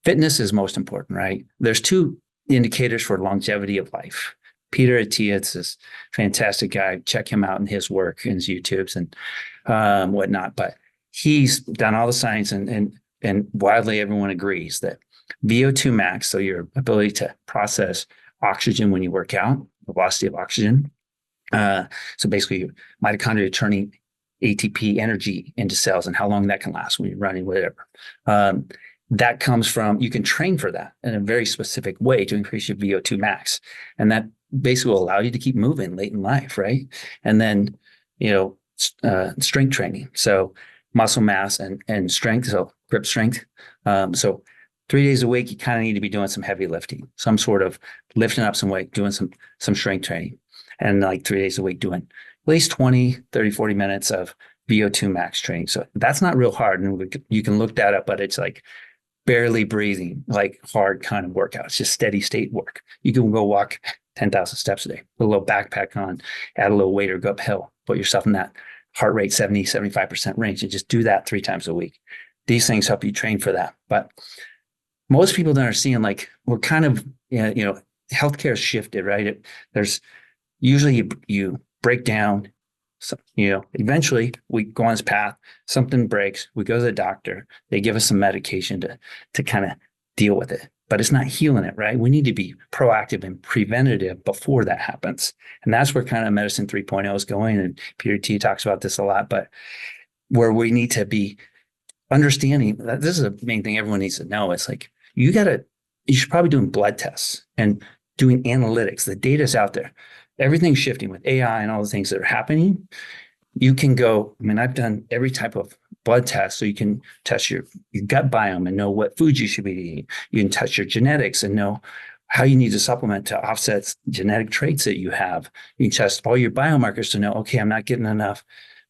fitness is most important, right? There's 2 indicators for longevity of life. Peter Attia, it's this fantastic guy. Check him out in his work and his YouTubes and whatnot. But he's done all the science, and widely everyone agrees that VO2 max, so your ability to process oxygen when you work out, velocity of oxygen. So basically, your mitochondria turning ATP energy into cells, and how long that can last when you're running, whatever. That comes from, you can train for that in a very specific way to increase your VO2 max. And that basically will allow you to keep moving late in life, right? And then, strength training. So muscle mass and strength, so grip strength. So 3 days a week, you kind of need to be doing some heavy lifting, some sort of lifting up some weight, doing some strength training. And like 3 days a week doing at least 20, 30, 40 minutes of VO2 max training. So that's not real hard. And you can look that up, but it's like barely breathing, like hard kind of workout. It's just steady state work. You can go walk 10,000 steps a day, put a little backpack on, add a little weight, or go uphill, put yourself in that heart rate 70, 75% range, and just do that 3 times a week. These things help you train for that. But most people don't understand, like, we're kind of, healthcare shifted, right? There's usually you break down, so, eventually we go on this path, something breaks, we go to the doctor, they give us some medication to kind of deal with it, but it's not healing it, right? We need to be proactive and preventative before that happens. And that's where kind of medicine 3.0 is going. And Peter T talks about this a lot, but where we need to be understanding that this is a main thing everyone needs to know. It's like, you should probably doing blood tests and doing analytics. The data's out there. Everything's shifting with AI and all the things that are happening. You can go, I mean, I've done every type of blood test, so you can test your gut biome and know what foods you should be eating. You can test your genetics and know how you need to supplement to offset genetic traits that you have. You can test all your biomarkers to know, okay, I'm not getting enough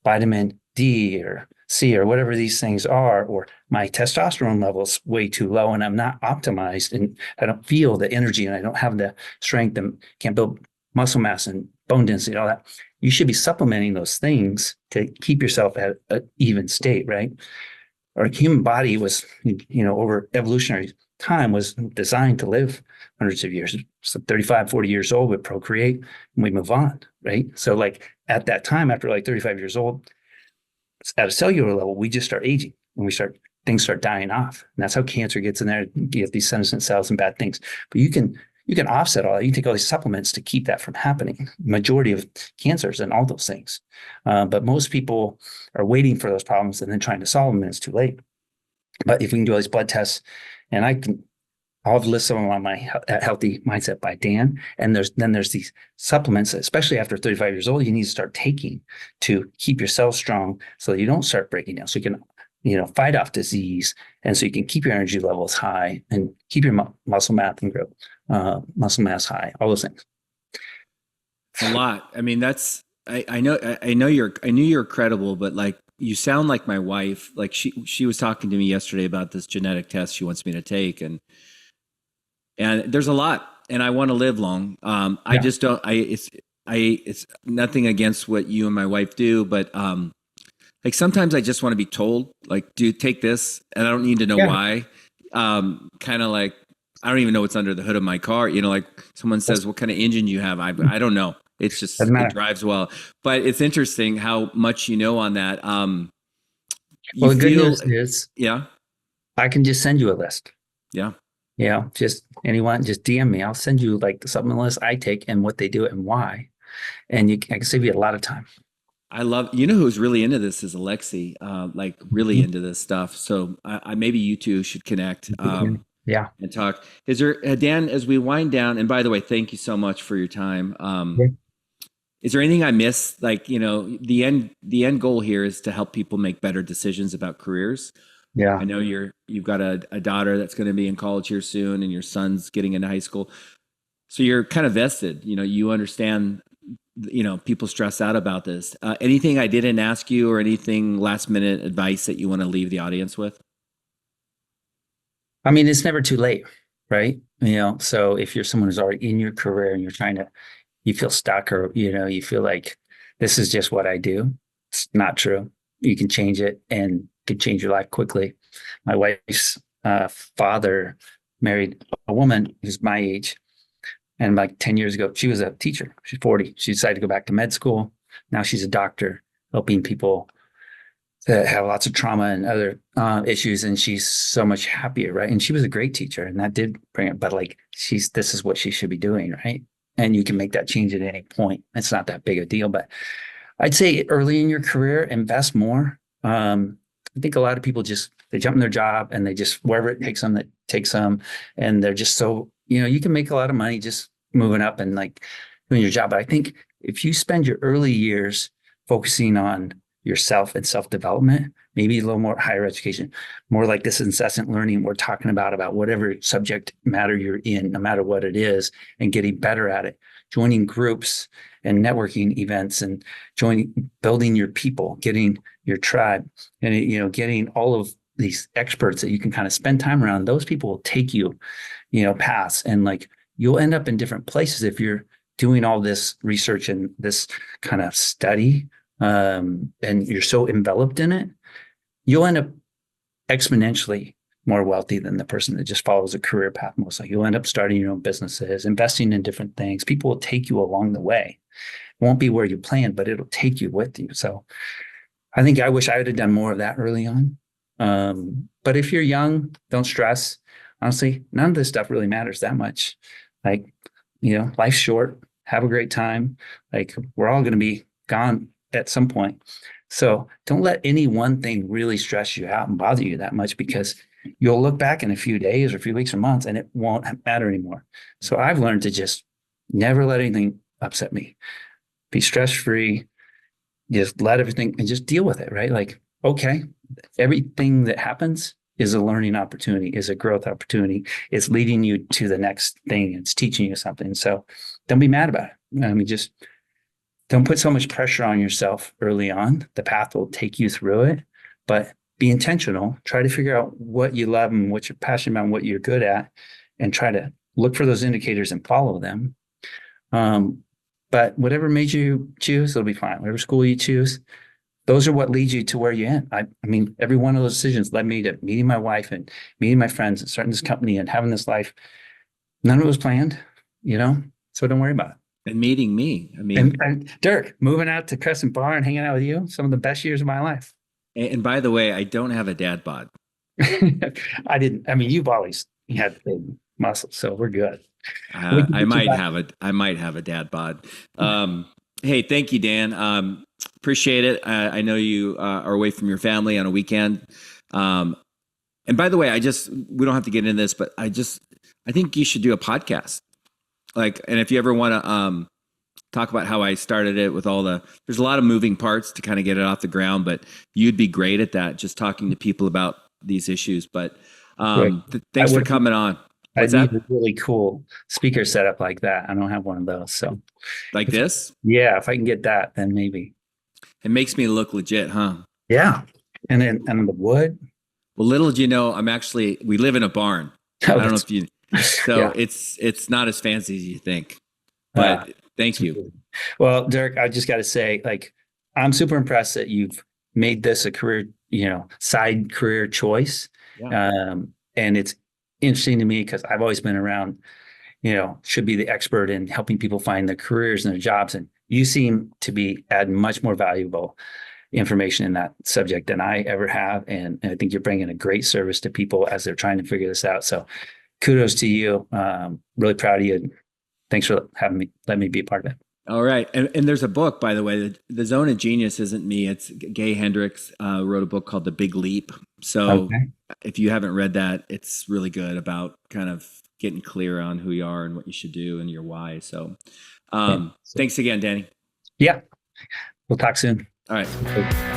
vitamin D or C or whatever these things are, or my testosterone level's way too low and I'm not optimized and I don't feel the energy and I don't have the strength and can't build muscle mass and bone density, all that. You should be supplementing those things to keep yourself at an even state, right? Our human body was, over evolutionary time was designed to live hundreds of years. So 35, 40 years old, we procreate and we move on, right? So like at that time, after like 35 years old, at a cellular level, we just start aging and things start dying off. And that's how cancer gets in there. You get these senescent cells and bad things. But you can offset all that. You can take all these supplements to keep that from happening. Majority of cancers and all those things. But most people are waiting for those problems and then trying to solve them, and it's too late. But if we can do all these blood tests, and I'll list some of them on my Healthy Mindset by Dan. And there's these supplements, especially after 35 years old, you need to start taking to keep your cells strong so that you don't start breaking down. So you can, fight off disease. And so you can keep your energy levels high and keep your muscle mass and growth, muscle mass high, all those things. It's a lot. I mean, I knew you're credible, but like, you sound like my wife. Like she was talking to me yesterday about this genetic test she wants me to take. And there's a lot, and I want to live long. I just don't, it's nothing against what you and my wife do, but, like sometimes I just want to be told, like, dude, take this, and I don't need to know why. Kind of like, I don't even know what's under the hood of my car. Like someone says, what kind of engine you have? I don't know. It's just, it drives well, but it's interesting how much you know on that. Well, the good news is, yeah, I can just send you a list. Yeah. Yeah. Just anyone, just DM me. I'll send you like the supplement list I take and what they do and why. And I can save you a lot of time. I love, who's really into this is Alexi, like really into this stuff. So I maybe you two should connect. Yeah. And talk. Is there, Dan, as we wind down, and by the way, thank you so much for your time. Is there anything I missed? Like, the end goal here is to help people make better decisions about careers. Yeah. I know you've got a daughter that's going to be in college here soon, and your son's getting into high school. So you're kind of vested, you understand, people stress out about this. Anything I didn't ask you, or anything last minute advice that you want to leave the audience with? I mean, it's never too late, right? So if you're someone who's already in your career and you feel stuck, or, you feel like this is just what I do, it's not true. You can change it and can change your life quickly. My wife's father married a woman who's my age. And like 10 years ago, she was a teacher. She's 40. She decided to go back to med school. Now she's a doctor, helping people that have lots of trauma and other issues. And she's so much happier, right? And she was a great teacher, and that did bring it, but like this is what she should be doing, right? And you can make that change at any point. It's not that big a deal, but I'd say early in your career, invest more. I think a lot of people they jump in their job and they just, wherever it takes them, and they're just so, you can make a lot of money just moving up and like doing your job. But I think if you spend your early years focusing on yourself and self-development, maybe a little more higher education, more like this incessant learning we're talking about whatever subject matter you're in, no matter what it is, and getting better at it, joining groups and networking events, and building your people, getting your tribe, and, getting all of these experts that you can kind of spend time around. Those people will take you, paths, and like you'll end up in different places if you're doing all this research and this kind of study, and you're so enveloped in it, you'll end up exponentially more wealthy than the person that just follows a career path. Most likely, you'll end up starting your own businesses, investing in different things. People will take you along the way. It won't be where you plan, but it'll take you with you. So I wish I would have done more of that early on. But if you're young, don't stress. honestly, none of this stuff really matters that much. Like, life's short. Have a great time. Like, we're all going to be gone at some point. So don't let any one thing really stress you out and bother you that much, because you'll look back in a few days or a few weeks or months and it won't matter anymore. So I've learned to just never let anything upset me. Be stress-free, just let everything and just deal with it, right? Like, okay, everything that happens is a learning opportunity, is a growth opportunity. It's leading you to the next thing. It's teaching you something. So don't be mad about it. I mean, just don't put so much pressure on yourself early on. The path will take you through it, but be intentional. Try to figure out what you love and what you're passionate about and what you're good at, and try to look for those indicators and follow them. But whatever major you choose, it'll be fine. Whatever school you choose, those are what leads you to where you end. I mean, every one of those decisions led me to meeting my wife and meeting my friends and starting this company and having this life. None of it was planned, so don't worry about it. And meeting me. I mean, and Dirk, moving out to Crescent Bar and hanging out with you, some of the best years of my life. And by the way, I don't have a dad bod. I didn't. I mean, you've always had big muscles, so we're good. I might have a dad bod. Hey, thank you, Dan. Appreciate it. I know you are away from your family on a weekend. And by the way, we don't have to get into this, but I think you should do a podcast. And if you ever want to talk about how I started it with there's a lot of moving parts to kind of get it off the ground, but you'd be great at that, just talking to people about these issues. But thanks for coming on. What's that? Need a really cool speaker setup like that. I don't have one of those. So like this? Yeah, if I can get that, then maybe. It makes me look legit, huh? Yeah. And the wood. Well, little did you know, we live in a barn. I don't know if you, so yeah. It's not as fancy as you think, but thank you. Well, Dirk, I just got to say, I'm super impressed that you've made this a career, side career choice. Yeah. And it's interesting to me because I've always been around, should be the expert in helping people find their careers and their jobs. And you seem to be adding much more valuable information in that subject than I ever have. And I think you're bringing a great service to people as they're trying to figure this out. So kudos to you. Really proud of you. Thanks for letting me be a part of it. All right. And there's a book, by the way, The Zone of Genius isn't me. It's Gay Hendricks wrote a book called The Big Leap. So if you haven't read that, it's really good about kind of getting clear on who you are and what you should do and your why. So thanks again, Danny. Yeah. We'll talk soon. All right.